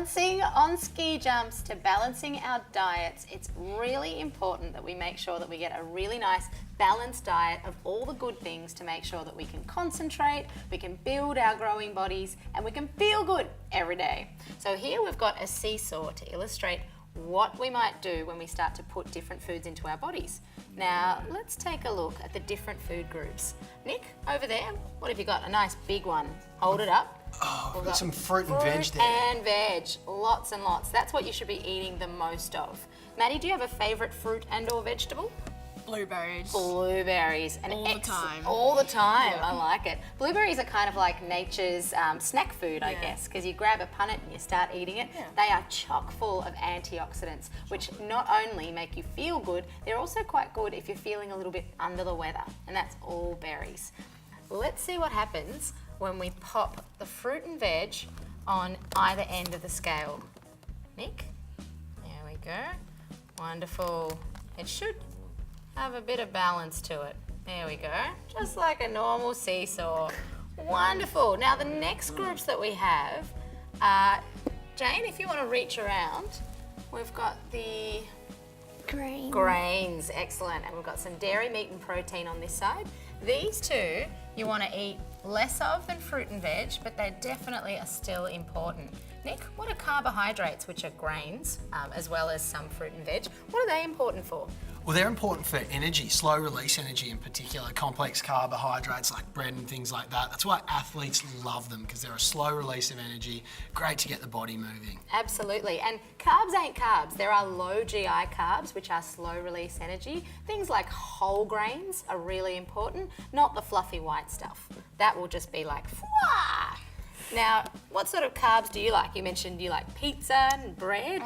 balancing on ski jumps to balancing our diets, it's really important that we make sure that we get a really nice balanced diet of all the good things to make sure that we can concentrate, we can build our growing bodies, and we can feel good every day. So here we've got a seesaw to illustrate what we might do when we start to put different foods into our bodies. Now, let's take a look at the different food groups. Nick, over there, what have you got? A nice big one. Hold it up. Oh, we've got some fruit and veg there. And veg, lots and lots. That's what you should be eating the most of. Maddie, do you have a favourite fruit and or vegetable? Blueberries. Blueberries. All the time. All the time, Yeah. I like it. Blueberries are kind of like nature's snack food, I guess, because you grab a punnet and you start eating it. Yeah. They are chock full of antioxidants, which not only make you feel good, they're also quite good if you're feeling a little bit under the weather, and that's all berries. Let's see what happens when we pop the fruit and veg on either end of the scale. Nick, there we go. Wonderful. It should have a bit of balance to it. There we go. Just like a normal seesaw. Wonderful. Now the next groups that we have, Jane, if you want to reach around, we've got the grains. Excellent. And we've got some dairy, meat and protein on this side. These two you want to eat less of than fruit and veg, but they definitely are still important. Nick, what are carbohydrates, which are grains, as well as some fruit and veg? What are they important for? Well, they're important for energy, slow release energy in particular, complex carbohydrates like bread and things like that. That's why athletes love them, because they're a slow release of energy, great to get the body moving. Absolutely. And carbs ain't carbs. There are low GI carbs, which are slow release energy. Things like whole grains are really important, not the fluffy white stuff. That will just be like, Fwah! Now, what sort of carbs do you like? You mentioned you like pizza and bread.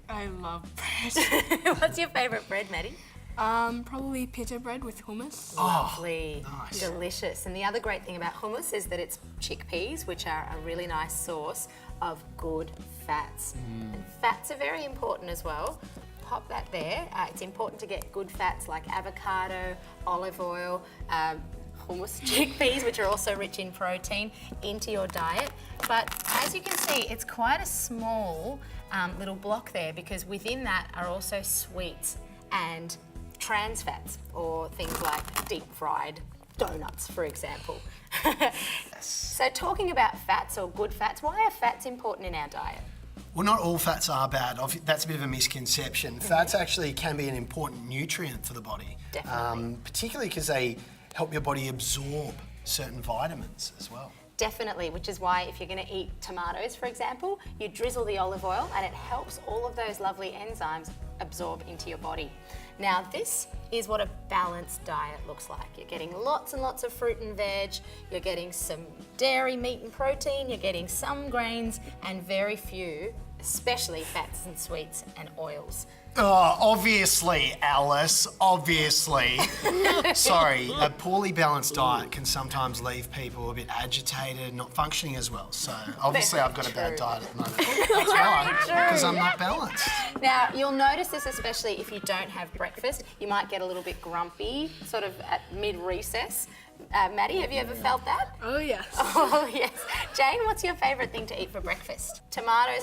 I love bread. What's your favourite bread, Maddie? Probably pita bread with hummus. Lovely, nice. delicious. And the other great thing about hummus is that it's chickpeas, which are a really nice source of good fats. And fats are very important as well. Pop that there. It's important to get good fats like avocado, olive oil, hummus, chickpeas, which are also rich in protein, into your diet. But as you can see, it's quite a small little block there, because within that are also sweets and trans fats, or things like deep fried donuts, for example. So talking about fats or good fats, why are fats important in our diet? Well, not all fats are bad. That's a bit of a misconception. Fats actually can be an important nutrient for the body. Definitely. Particularly because they help your body absorb certain vitamins as well. Definitely, which is why if you're going to eat tomatoes, for example, you drizzle the olive oil and it helps all of those lovely enzymes absorb into your body. Now, this is what a balanced diet looks like. You're getting lots and lots of fruit and veg, you're getting some dairy, meat and protein, you're getting some grains, and very few, especially fats and sweets and oils. Oh, obviously, Alice, obviously. Sorry, a poorly balanced diet can sometimes leave people a bit agitated, not functioning as well. So obviously I've got a bad diet at the moment. That's why, because I'm not balanced. Now, you'll notice this especially if you don't have breakfast. You might get a little bit grumpy, sort of at mid-recess. Maddie, have you ever felt that? Oh, yes. Oh, yes. Jane, what's your favourite thing to eat for breakfast? Tomatoes?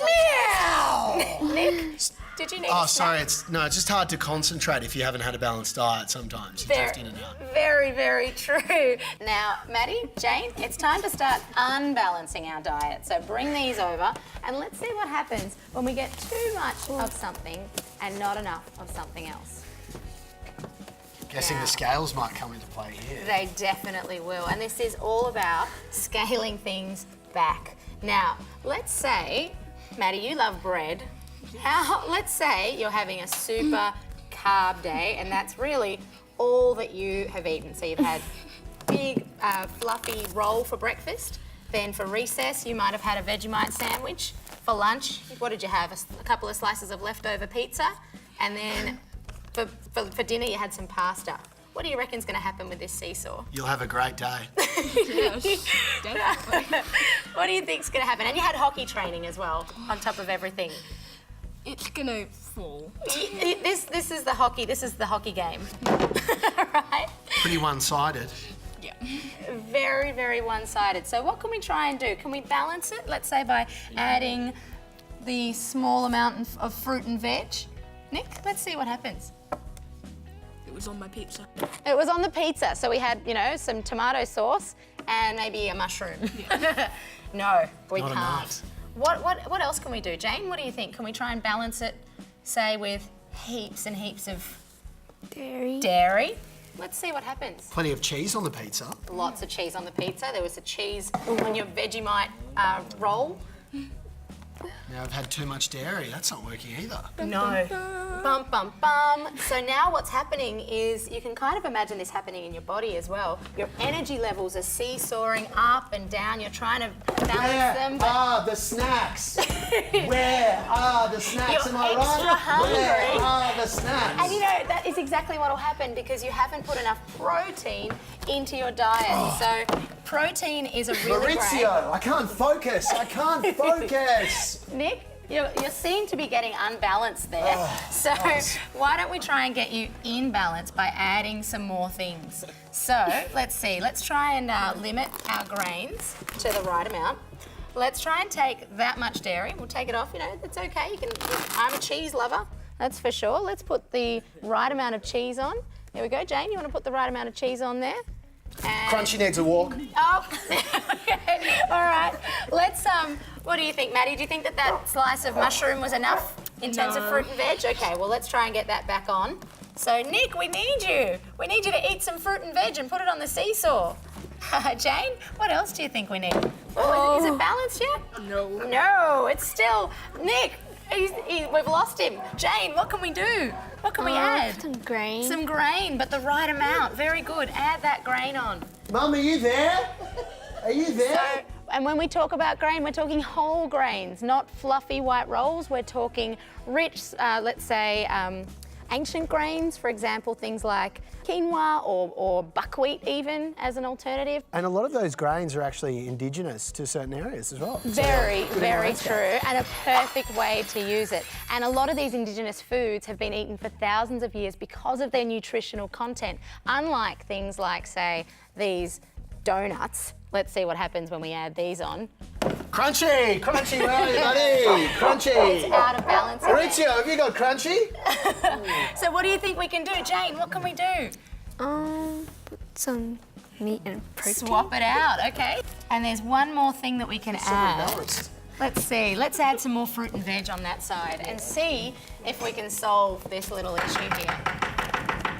Nick, did you need Oh, a snack? sorry, it's just hard to concentrate if you haven't had a balanced diet sometimes. You drift in and out. Very, very true. Now, Maddie, Jane, it's time to start unbalancing our diet. So bring these over and let's see what happens when we get too much of something and not enough of something else. Guessing Yeah. the scales might come into play here. They definitely will. And this is all about scaling things back. Now, let's say, Maddie, you love bread. Let's say you're having a super carb day and that's really all that you have eaten. So you've had big fluffy roll for breakfast. Then for recess, you might have had a Vegemite sandwich. For lunch, what did you have? A couple of slices of leftover pizza. And then for dinner, you had some pasta. What do you reckon's going to happen with this seesaw? You'll have a great day. Yes, definitely. What do you think's going to happen? And you had hockey training as well, on top of everything. It's gonna fall. This is the hockey game, right? Pretty one-sided. Yeah. Very, very one-sided. So what can we try and do? Can we balance it? Let's say by adding the small amount of fruit and veg. Nick, let's see what happens. It was on my pizza. It was on the pizza, so we had, you know, some tomato sauce and maybe a mushroom. No, we Not can't. enough. What else can we do? Jane, what do you think? Can we try and balance it, say, with heaps and heaps of dairy? Let's see what happens. Plenty of cheese on the pizza. Lots of cheese on the pizza. There was a cheese on your Vegemite roll. Now I've had too much dairy. That's not working either. No. Bum, bum, bum. So now what's happening is you can kind of imagine this happening in your body as well. Your energy levels are seesawing up and down. You're trying to balance them. But are the snacks? Where are the snacks? You're extra hungry. Where are the snacks? And you know, that is exactly what will happen because you haven't put enough protein into your diet. So protein is a really Maurizio, I can't focus. I can't focus. Nick, you seem to be getting unbalanced there. So why don't we try and get you in balance by adding some more things? So let's see. Let's try and limit our grains to the right amount. Let's try and take that much dairy. We'll take it off. You know, it's okay. You can. I'm a cheese lover. That's for sure. Let's put the right amount of cheese on. There we go, Jane. You want to put the right amount of cheese on there? And Crunchy needs a walk. Oh, okay. All right. Let's, what do you think, Maddie? Do you think that slice of mushroom was enough in terms of fruit and veg? Okay, well, let's try and get that back on. So, Nick, we need you. We need you to eat some fruit and veg and put it on the seesaw. Jane, what else do you think we need? Oh, is it balanced yet? No. No, it's still, Nick, we've lost him. Jane, what can we do? What can we add? Some grain. Some grain, but the right amount. Very good. Add that grain on. Mum, are you there? Are you there? So, and when we talk about grain, we're talking whole grains, not fluffy white rolls. We're talking rich, let's say, ancient grains, for example, things like quinoa or buckwheat even as an alternative. And a lot of those grains are actually indigenous to certain areas as well. Very, very true, and a perfect way to use it. And a lot of these indigenous foods have been eaten for thousands of years because of their nutritional content, unlike things like, say, these donuts. Let's see what happens when we add these on. Crunchy! Crunchy, where are you, buddy? It's Crunchy! out of balance. again. Maurizio, have you got crunchy? So what do you think we can do? Jane, what can we do? Put some meat and protein. Swap it out, okay? And there's one more thing that we can add. Balanced. Let's see, let's add some more fruit and veg on that side and see if we can solve this little issue here.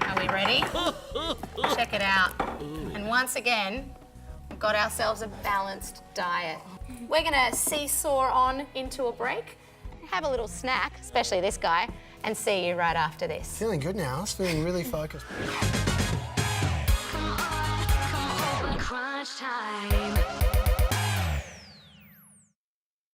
Are we ready? Check it out. And once again, we've got ourselves a balanced diet. We're gonna seesaw on into a break, have a little snack, especially this guy, and see you right after this. Feeling good now. I was feeling really focused. Crunch time.